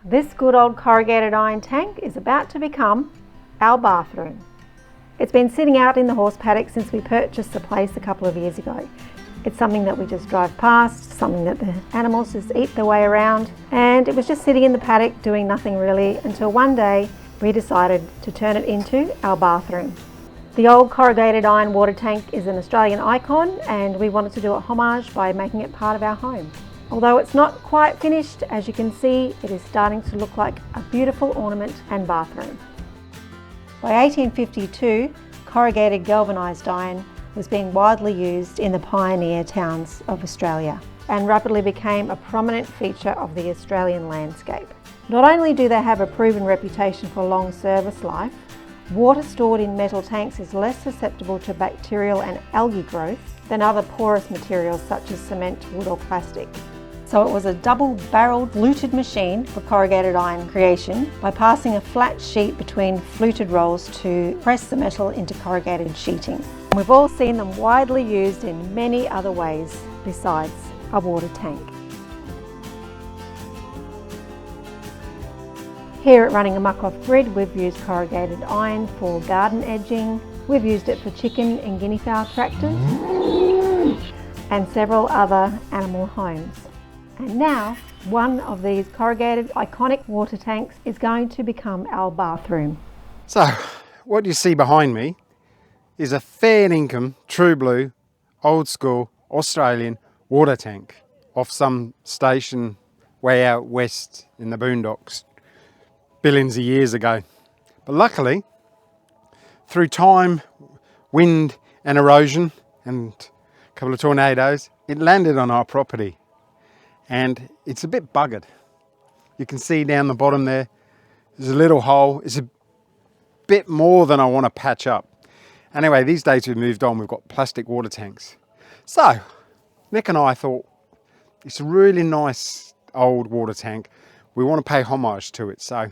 This good old corrugated iron tank is about to become our bathroom. It's been sitting out in the horse paddock since we purchased the place a couple of years ago. It's something that we just drive past, something that the animals just eat their way around, and it was just sitting in the paddock doing nothing really until one day we decided to turn it into our bathroom. The old corrugated iron water tank is an Australian icon, and we wanted to do a homage by making it part of our home. Although it's not quite finished, as you can see, it is starting to look like a beautiful ornament and bathroom. By 1852, corrugated galvanised iron was being widely used in the pioneer towns of Australia and rapidly became a prominent feature of the Australian landscape. Not only do they have a proven reputation for long service life, water stored in metal tanks is less susceptible to bacterial and algae growth than other porous materials such as cement, wood or plastic. So it was a double-barreled fluted machine for corrugated iron creation by passing a flat sheet between fluted rolls to press the metal into corrugated sheeting. We've all seen them widely used in many other ways besides a water tank. Here at Running Amuk Off-Grid, we've used corrugated iron for garden edging, we've used it for chicken and guinea fowl tractors, and several other animal homes. And now, one of these corrugated iconic water tanks is going to become our bathroom. So, what you see behind me is a fair income, true blue, old school Australian water tank off some station way out west in the boondocks billions of years ago. But luckily, through time, wind and erosion and a couple of tornadoes, it landed on our property. And it's a bit buggered. You can see down the bottom there, there's a little hole. It's a bit more than I want to patch up. Anyway, these days we've moved on, we've got plastic water tanks. So, Nick and I thought, it's a really nice old water tank. We want to pay homage to it. So,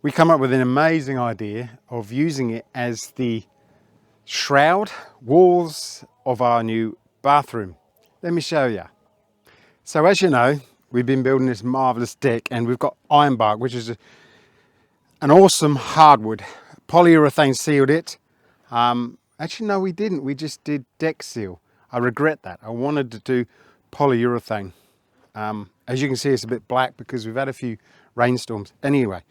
we come up with an amazing idea of using it as the shroud walls of our new bathroom. Let me show you. So as you know, we've been building this marvellous deck and we've got ironbark, which is an awesome hardwood. Polyurethane sealed it. Actually, no, we didn't. We just did deck seal. I regret that. I wanted to do polyurethane. As you can see, it's a bit black because we've had a few rainstorms. Anyway,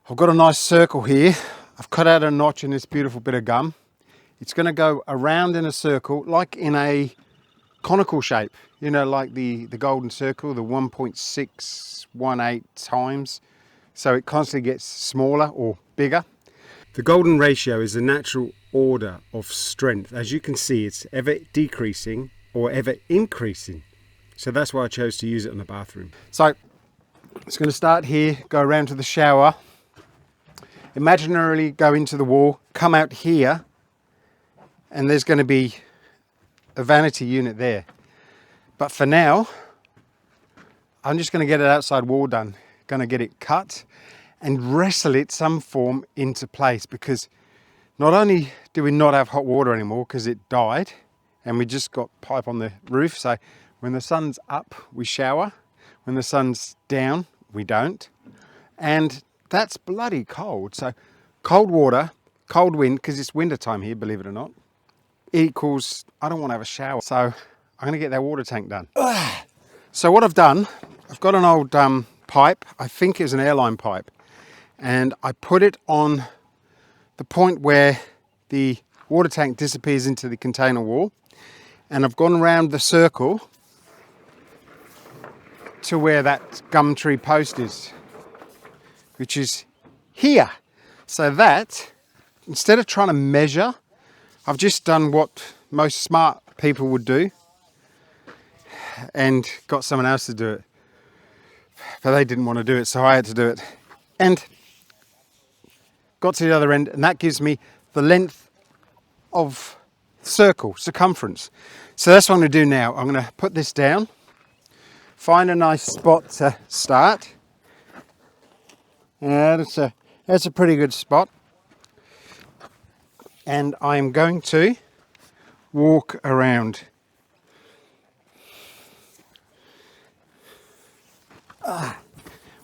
I've got a nice circle here. I've cut out a notch in this beautiful bit of gum. It's going to go around in a circle, like in a conical shape, you know, like the golden circle, the 1.618 times. So it constantly gets smaller or bigger. The golden ratio is the natural order of strength. As you can see, it's ever decreasing or ever increasing. So that's why I chose to use it in the bathroom. So it's going to start here, go around to the shower, imaginarily go into the wall, come out here, and there's going to be a vanity unit there. But for now, I'm just going to get an outside wall done. Going to get it cut and wrestle it some form into place, because not only do we not have hot water anymore because it died and we just got pipe on the roof. So when the sun's up, we shower. When the sun's down, we don't. And that's bloody cold. So cold water, cold wind, because it's winter time here, believe it or not, equals I don't want to have a shower. So I'm going to get that water tank done. So what I've done, I've got an old pipe. I think it's an airline pipe. And I put it on the point where the water tank disappears into the container wall. And I've gone around the circle to where that gum tree post is, which is here. So that, instead of trying to measure, I've just done what most smart people would do and got someone else to do it. But they didn't want to do it, so I had to do it. And got to the other end, and that gives me the length of circle, circumference. So that's what I'm going to do now. I'm going to put this down, find a nice spot to start. That's a pretty good spot. And I'm going to walk around.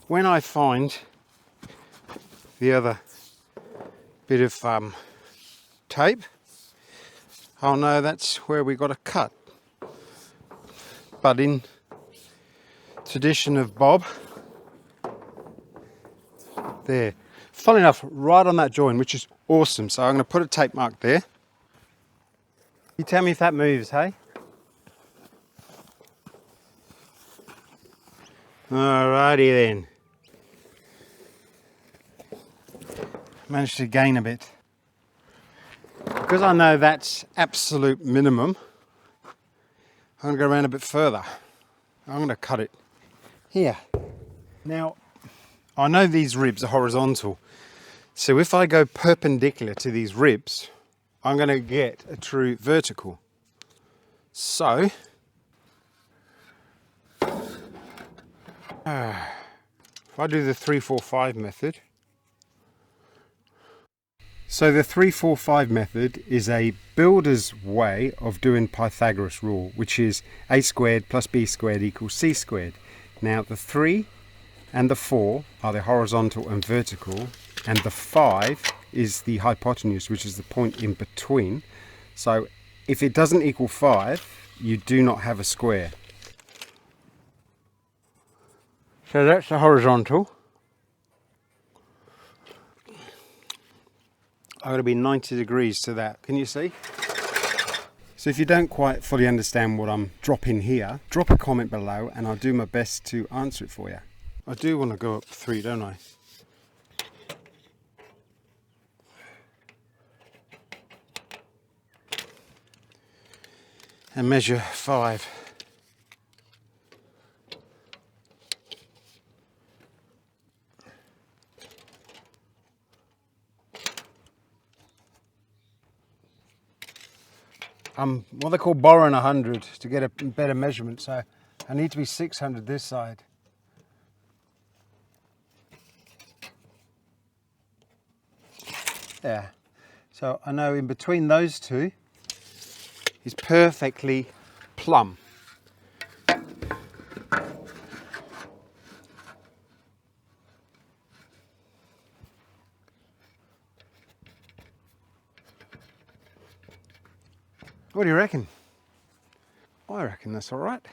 when I find the other bit of tape, I'll know that's where we got to cut. But in tradition of Bob, there, funny enough, right on that join, which is awesome. So I'm going to put a tape mark there. You tell me if that moves, hey? Alrighty then. Managed to gain a bit. Because I know that's absolute minimum, I'm going to go around a bit further. I'm going to cut it here. Now, I know these ribs are horizontal, so if I go perpendicular to these ribs, I'm going to get a true vertical. So, if I do the 3-4-5 method, so the 3-4-5 method is a builder's way of doing Pythagoras rule, which is a squared plus b squared equals c squared. Now the 3 and the 4 are the horizontal and vertical, and the 5 is the hypotenuse, which is the point in between. So if it doesn't equal 5, you do not have a square. So that's the horizontal. I've got to be 90 degrees to that. Can you see? So if you don't quite fully understand what I'm dropping here, drop a comment below and I'll do my best to answer it for you. I do want to go up 3, don't I? And measure 5. I'm what they call borrowing 100 to get a better measurement, so I need to be 600 this side. Yeah, so I know in between those two is perfectly plumb. What do you reckon? I reckon that's all right.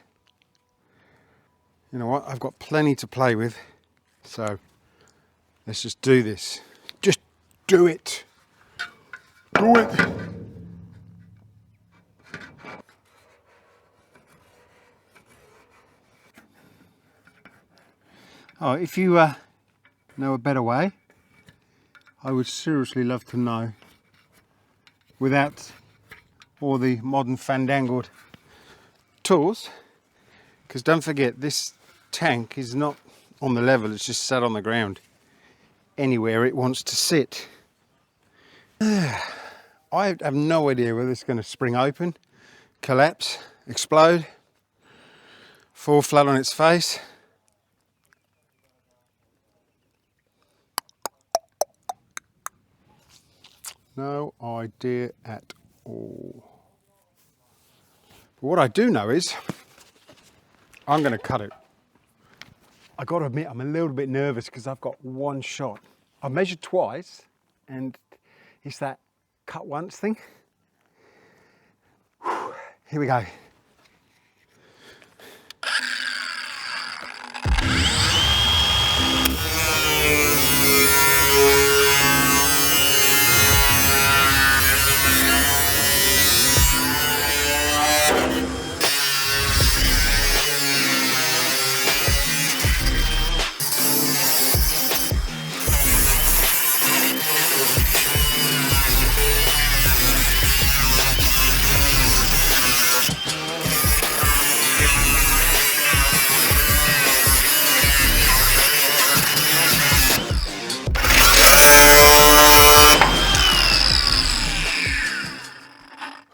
You know what, I've got plenty to play with, so let's just do this. Just do it. Do it. Oh, if you know a better way, I would seriously love to know, without all the modern fandangled tools, because don't forget this tank is not on the level, it's just sat on the ground anywhere it wants to sit. I have no idea whether it's going to spring open, collapse, explode, fall flat on its face. No idea at all. But what I do know is I'm going to cut it. I got to admit, I'm a little bit nervous because I've got one shot. I've measured twice and it's that cut once thing. Whew. Here we go.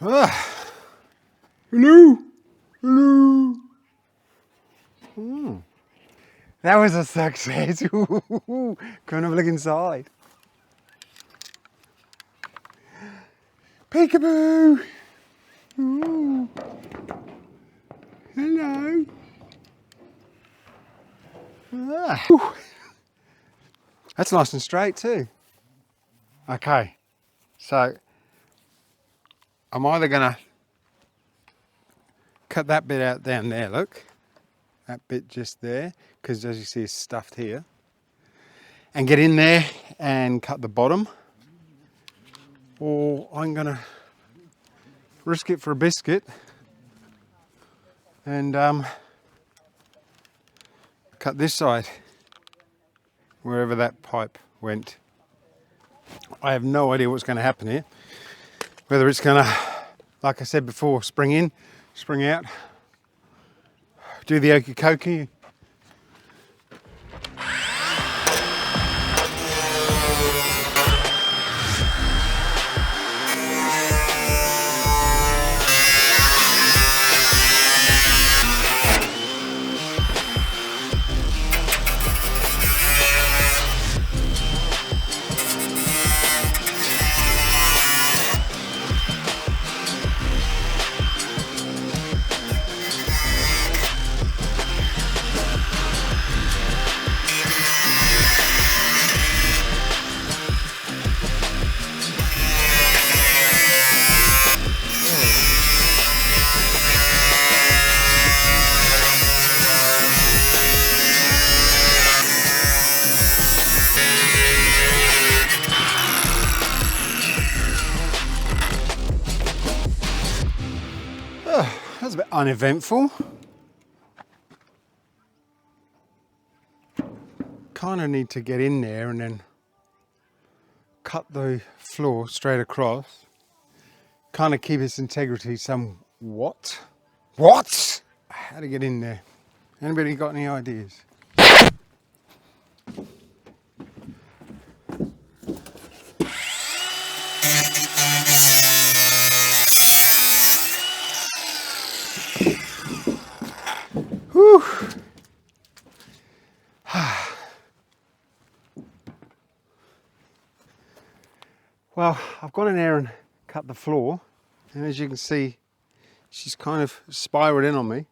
Hello, hello. That was a success. Come and have a look inside. Peekaboo. Ooh. Hello. Ah, whew. That's nice and straight too. Okay, so I'm either going to cut that bit out down there, look. That bit just there, because as you see it's stuffed here. And get in there and cut the bottom. Or I'm going to risk it for a biscuit and cut this side, wherever that pipe went. I have no idea what's going to happen here. Whether it's going to, like I said before, spring in, spring out, do the okey cokey. That was a bit uneventful. Kind of need to get in there and then cut the floor straight across. Kind of keep its integrity somewhat. What? How to get in there? Anybody got any ideas? Whew. Well, I've gone in there and cut the floor, and as you can see, she's kind of spiraled in on me. A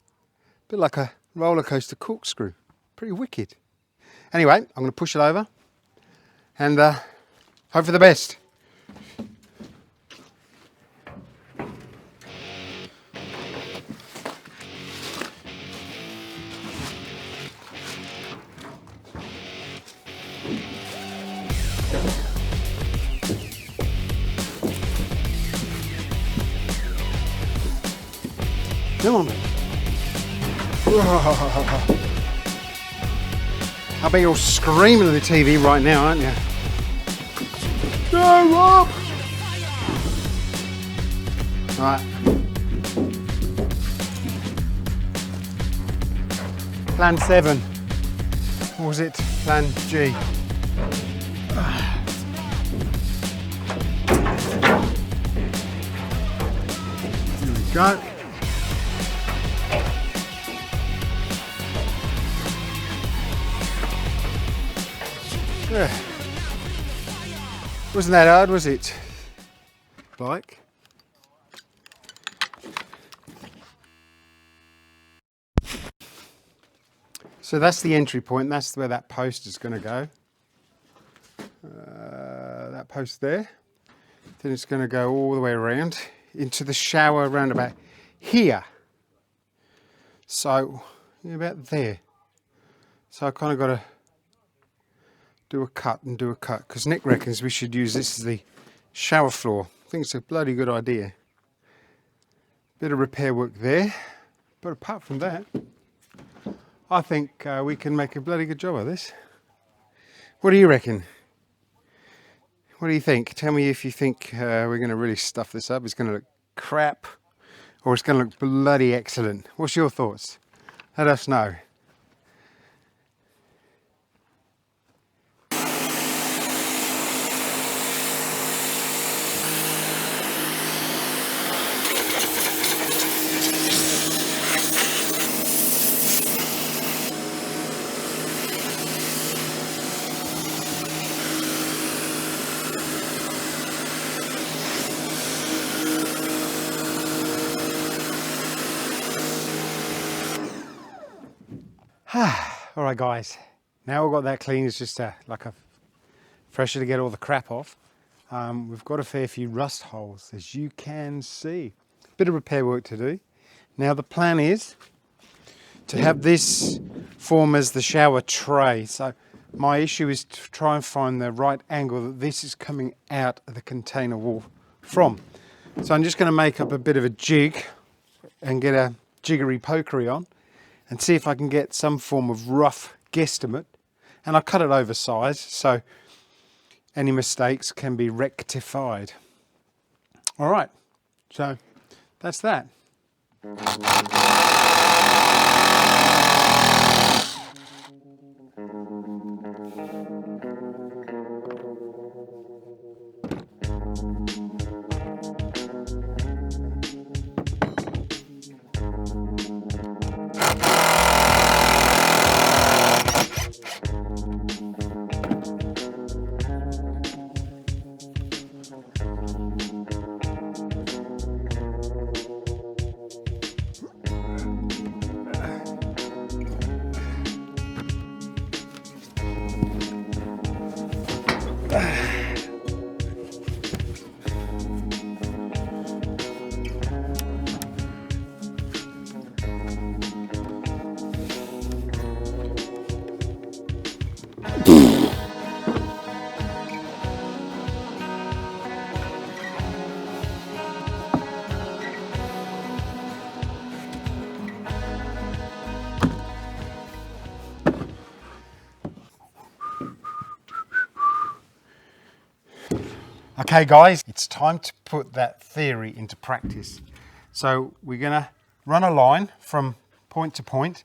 bit like a roller coaster corkscrew. Pretty wicked. Anyway, I'm going to push it over and hope for the best. Come on, man. I bet you're screaming at the TV right now, aren't you? Go up! Right. Plan 7. What was it? Plan G. Here we go. Yeah. Wasn't that hard, was it? Like. So that's the entry point. That's where that post is going to go. That post there. Then it's going to go all the way around into the shower around about here. So about there. So I kind of got to do a cut and do a cut, because Nick reckons we should use this as the shower floor. I think it's a bloody good idea. Bit of repair work there, but apart from that, I think we can make a bloody good job of this. What do you reckon? What do you think? Tell me if you think we're going to really stuff this up. It's going to look crap, or it's going to look bloody excellent. What's your thoughts? Let us know. All right, guys, Now we've got that clean, it's just like a pressure to get all the crap off. We've got a fair few rust holes, as you can see. Bit of repair work to do. Now the plan is to have this form as the shower tray. So my issue is to try and find the right angle that this is coming out of the container wall from. So I'm just going to make up a bit of a jig and get a jiggery pokery on and see if I can get some form of rough guesstimate. And I cut it oversized so any mistakes can be rectified. All right, so that's that. Okay guys, it's time to put that theory into practice. So we're going to run a line from point to point.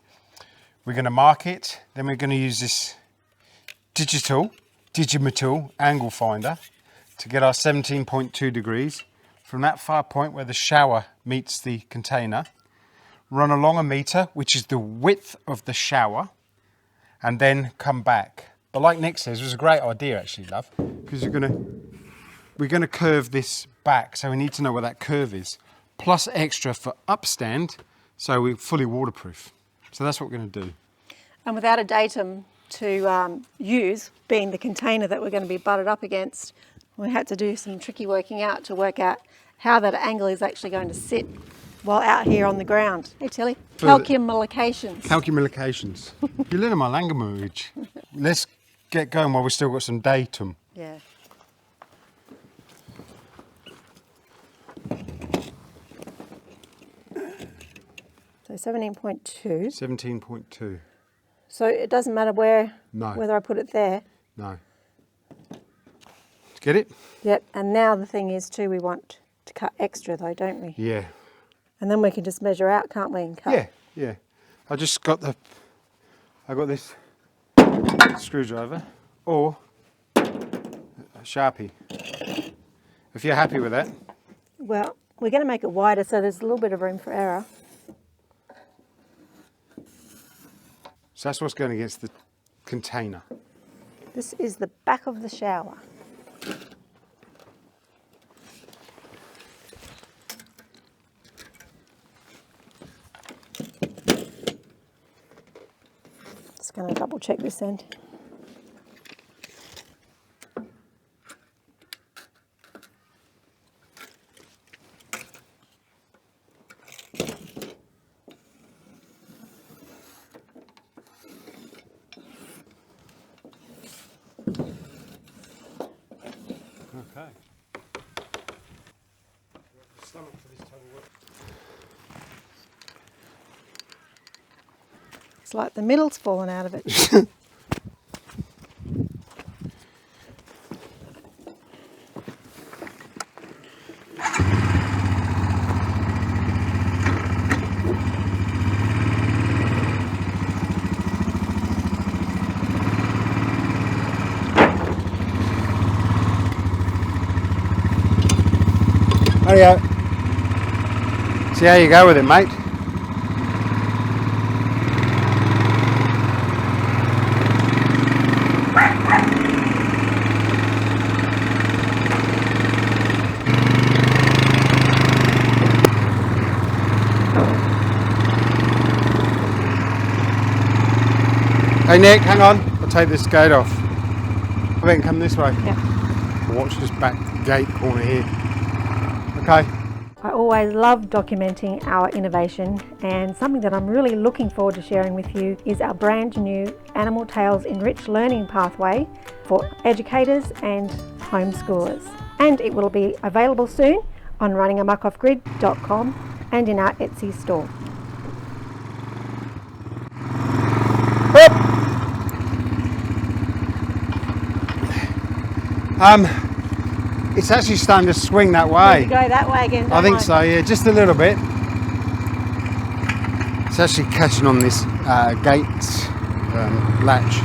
We're going to mark it, then we're going to use this Digimetal angle finder to get our 17.2 degrees from that far point where the shower meets the container. Run along 1 meter, which is the width of the shower, and then come back. But like Nick says, it was a great idea actually, love, because we're going to curve this back, so we need to know where that curve is. Plus extra for upstand, so we're fully waterproof. So that's what we're going to do. And without a datum to use, being the container that we're going to be butted up against, we had to do some tricky working out to work out how that angle is actually going to sit while out here on the ground. Hey Tilly, calculations. Calculations. You're learning my language. Let's get going while we've still got some datum. Yeah. So 17.2. 17.2. So it doesn't matter whether I put it there. No. Get it? Yep. And now the thing is too, we want to cut extra though, don't we? Yeah. And then we can just measure out, can't we? And cut. Yeah, yeah. I got this screwdriver or a Sharpie. If you're happy with that. Well, we're going to make it wider so there's a little bit of room for error. So that's what's going against the container. This is the back of the shower. Just going to double check this end. Okay. Stomach for this type of work. It's like the middle's fallen out of it. There you go. See how you go with it, mate. Hey Nick, hang on. I'll take this gate off. I think come this way. Yeah. Watch this back gate corner here. Okay. I always love documenting our innovation, and something that I'm really looking forward to sharing with you is our brand new Animal Tales Enriched Learning Pathway for educators and homeschoolers. And it will be available soon on runningamukoffgrid.com and in our Etsy store. It's actually starting to swing that way. Go that way again. I think so, yeah, just a little bit. It's actually catching on this gate latch.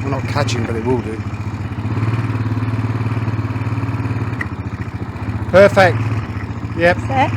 Well, not catching, but it will do. Perfect. Yep. There.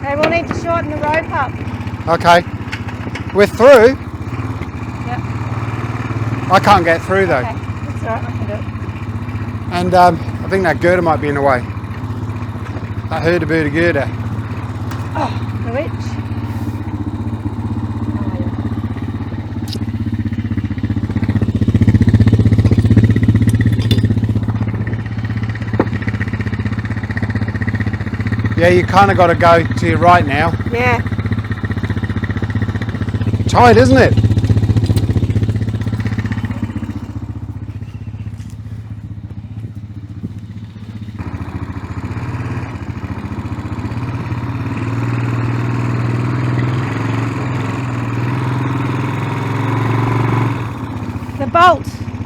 Okay, we'll need to shorten the rope up. Okay. We're through. Yep. I can't get through though. Okay, that's all right, I can do it. And I think that girder might be in the way. That herder girder. Oh, the witch. Yeah, you kind of got to go to your right now. Yeah. Tight, isn't it?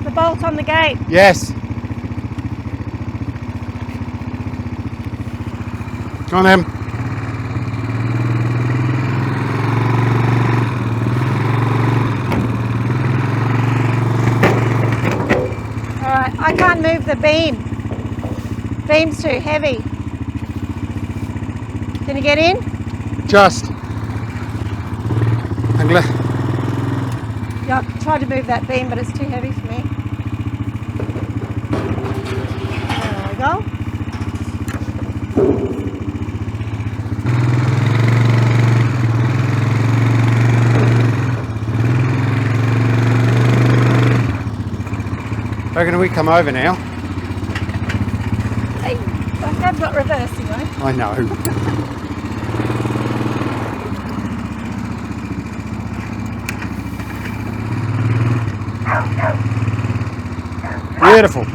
The bolt on the gate. Yes. Go on, Em. Alright, I can't move the beam. Beam's too heavy. Can you get in? Just. Yeah, I tried to move that beam, but it's too heavy for me. There we go. Reckon we come over now? Hey, I have got reverse, you know. I know. Beautiful.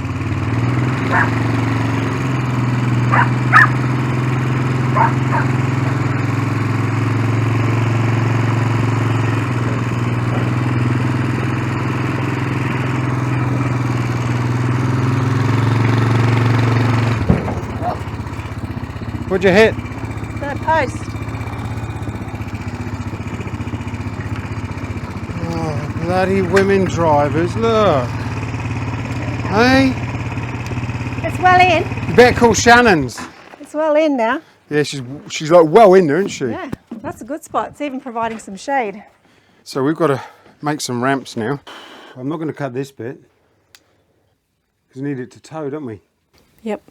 What'd you hit? The post. Oh, bloody women drivers, look. Hey? It's well in. You better call Shannon's. It's well in now. Yeah, she's like well in there, isn't she? Yeah, that's a good spot. It's even providing some shade. So we've got to make some ramps now. I'm not going to cut this bit because we need it to tow, don't we? Yep.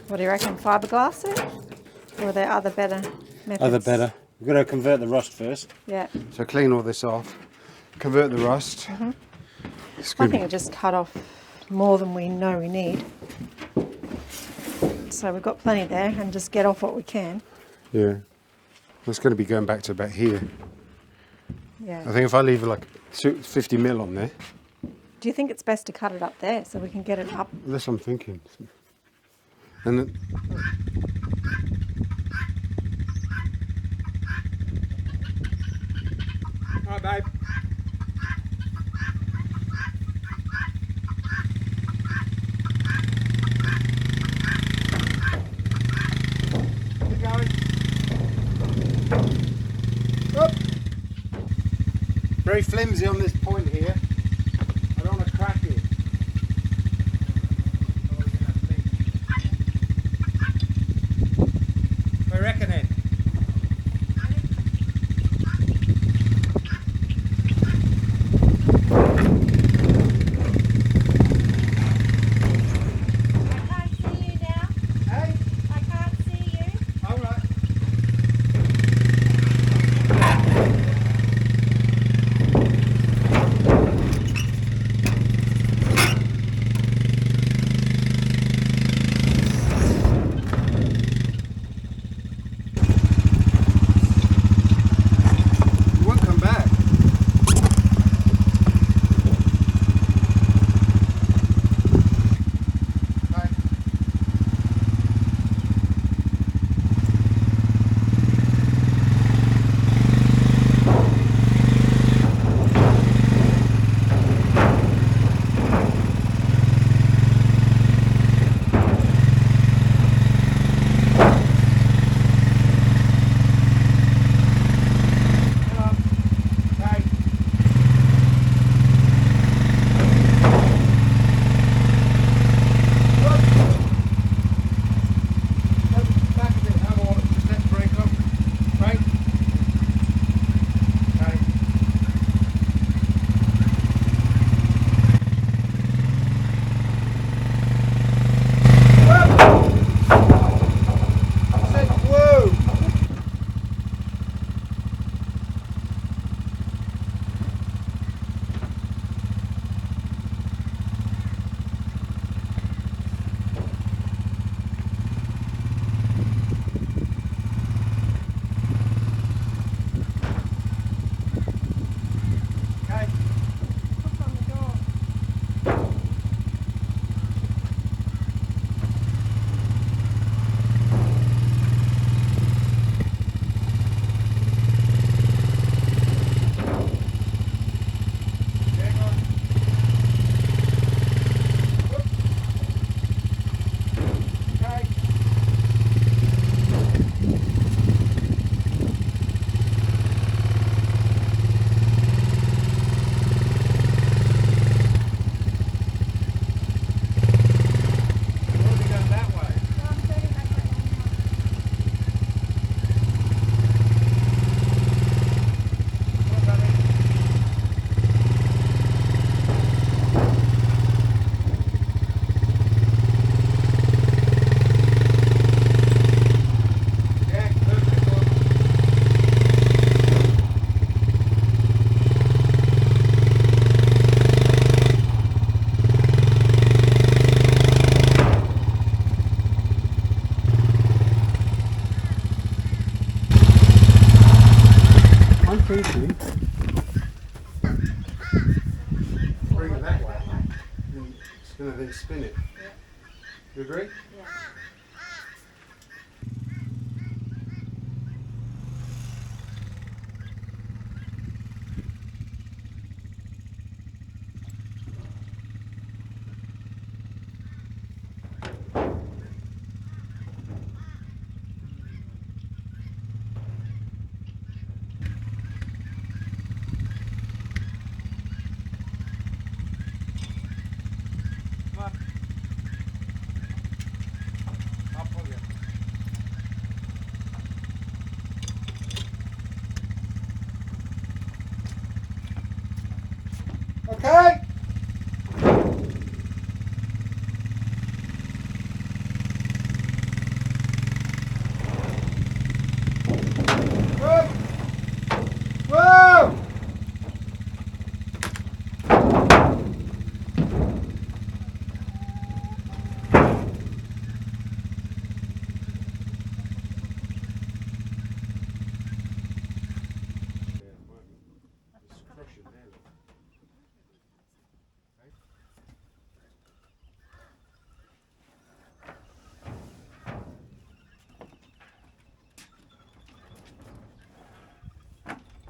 What do you reckon, fiberglass it? Or are there other better methods? Other better. We've got to convert the rust first. Yeah. So clean all this off, convert the rust. Mm-hmm. I think I just cut off more than we know we need. So we've got plenty there and just get off what we can. Yeah. It's going to be going back to about here. Yeah. I think if I leave like 50 mil on there. Do you think it's best to cut it up there so we can get it up? That's what I'm thinking. And then, hi, babe. Keep going. Up. Very flimsy on this point here. I don't want to crack it. just going to then spin it. Yeah. You agree? Yeah. Come on. I'll pull you. Okay. Good. Whoa!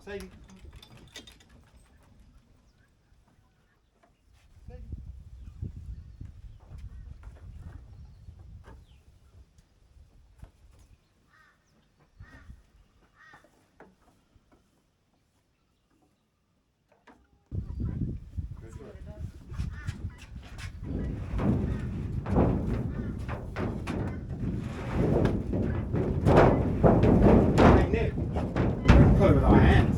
Sadie. Hey Nick, pull it with our hands.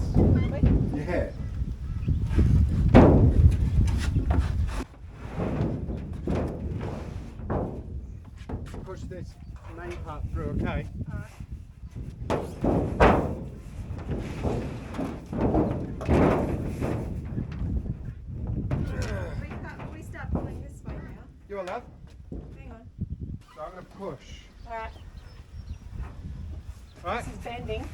Yeah. Push this main part through, okay? We start pulling this way now. Your love. Hang on. So I'm going to push. Alright, Right? this is bending.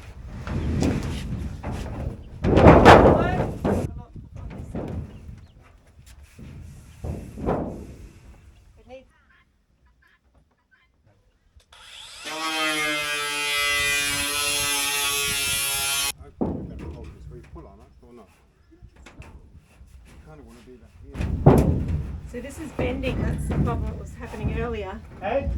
It needs. Okay, we better hold this where you pull on it or not. You kind of want to do that here. So this is bending, that's the problem that was happening earlier. Hey?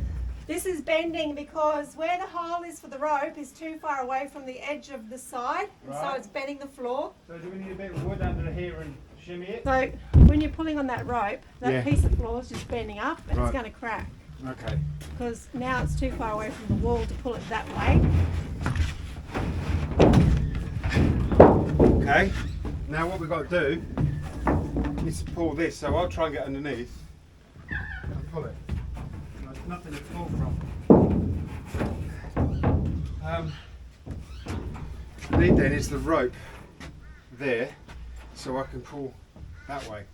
This is bending because where the hole is for the rope is too far away from the edge of the side, and so Right. it's bending the floor. So do we need a bit of wood under here and shimmy it? So when you're pulling on that rope, that Yeah. piece of floor is just bending up and Right. it's going to crack Okay. because now it's too far away from the wall to pull it that way. Okay. Now what we've got to do is pull this. So I'll try and get underneath and pull it. There's nothing to pull from. What I need then is the rope there so I can pull that way.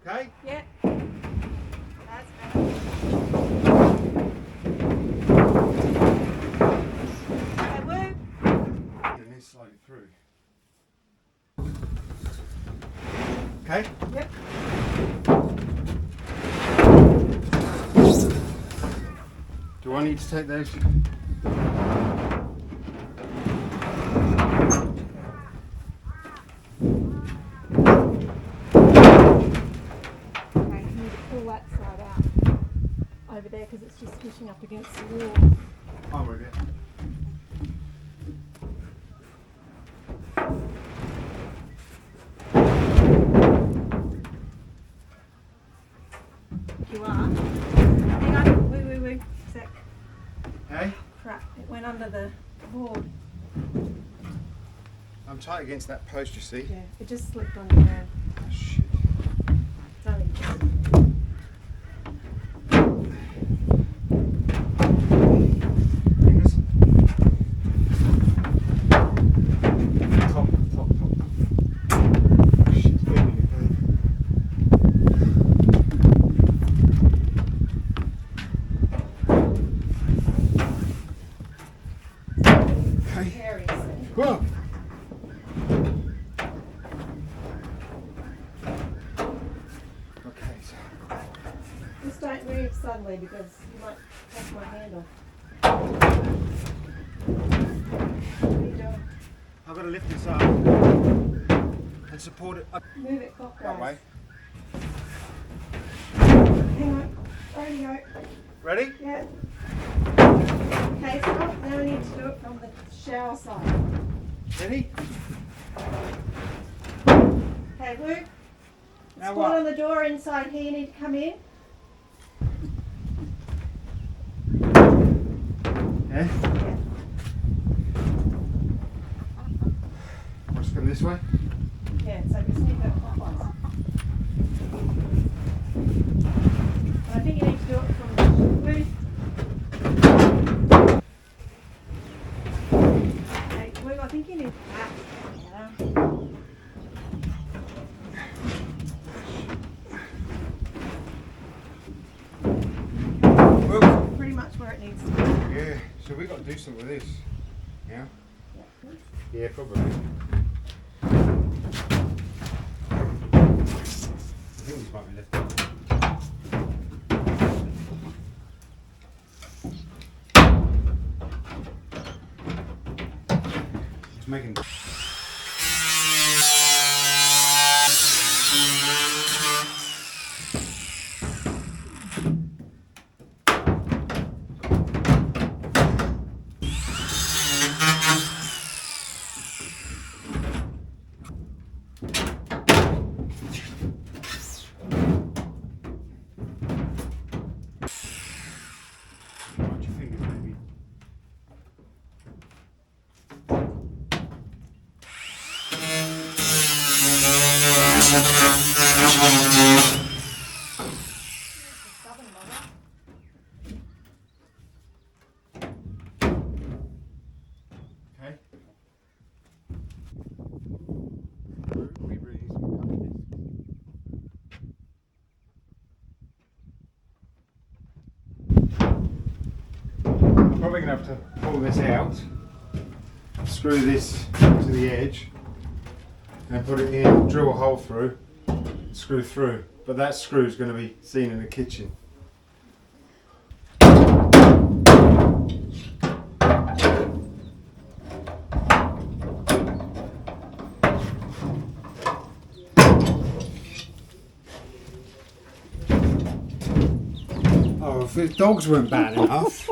Okay? Yeah. That's better. Okay, woo. And then slide it through. Okay? Yep. Do I need to take those? Okay, you need to pull that side out over there because it's just pushing up against the wall. I'm with it. You are. Hang on, woo. Sec. Hey? Crap, it went under the board. I'm tight against that post, you see. Yeah, it just slipped on your hand. Oh, shit. It's only Fingers. Top. Shit, bending it, babe. suddenly because you might take my hand off. What are you doing? I've got to lift this up and support it up Move it clockwise. that way. Hang on. Radio. Ready? Yeah. Okay, stop. Now I need to do it from the shower side. Ready? Okay, Luke. Now Spot what? on the door inside here. You need to come in. Yeah? Yeah. Watch it come this way. Yeah, so just need to go clockwise. And I think you need to do it from the Luke. Okay, Luke, I think you need that. Yeah. Well, Pretty much where it needs to be. yeah, so we got to do something with this. Yeah? Yeah. Yeah, probably. I think this might be left. It's making. Watch your fingers, maybe. Okay. We really need some cutting I'm probably going to have to pull this out, screw this to the edge, and put it in, drill a hole through, screw through. But that screw is going to be seen in the kitchen. Oh, if the dogs weren't bad enough.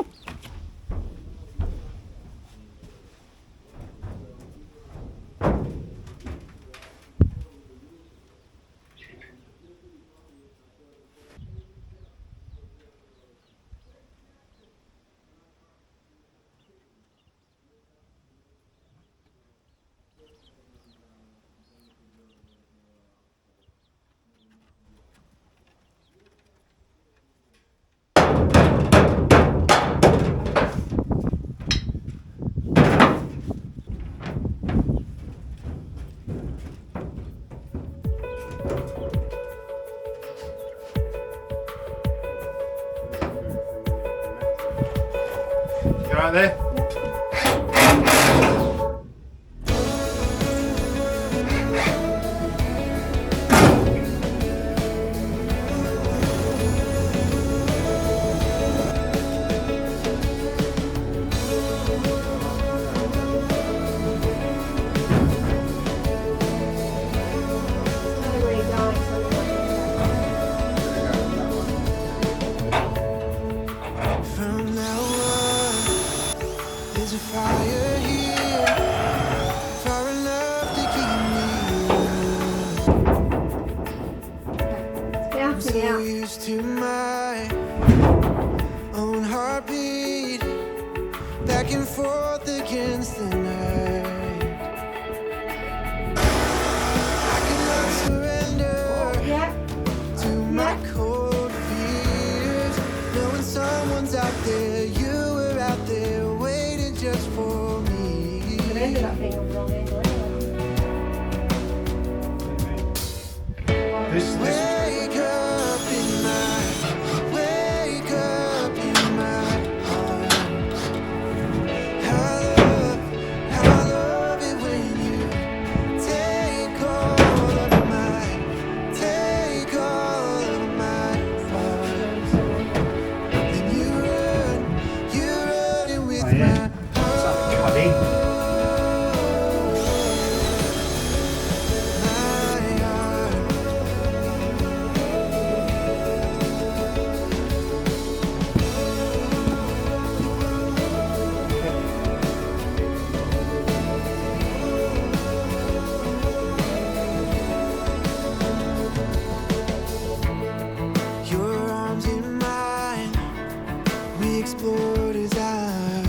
You right there? Where you're going, something like From now on, there's a fire here, fire enough to keep me. that. It's bouncing So out. used to my own heartbeat, back and forth against the night. I cannot surrender Yeah. to my cold fears, knowing someone's out there, you were out there waiting just for me. It ended up being a wrong angle anyway. This Wake up in my arms. I love it when you take all of my unexplored desire.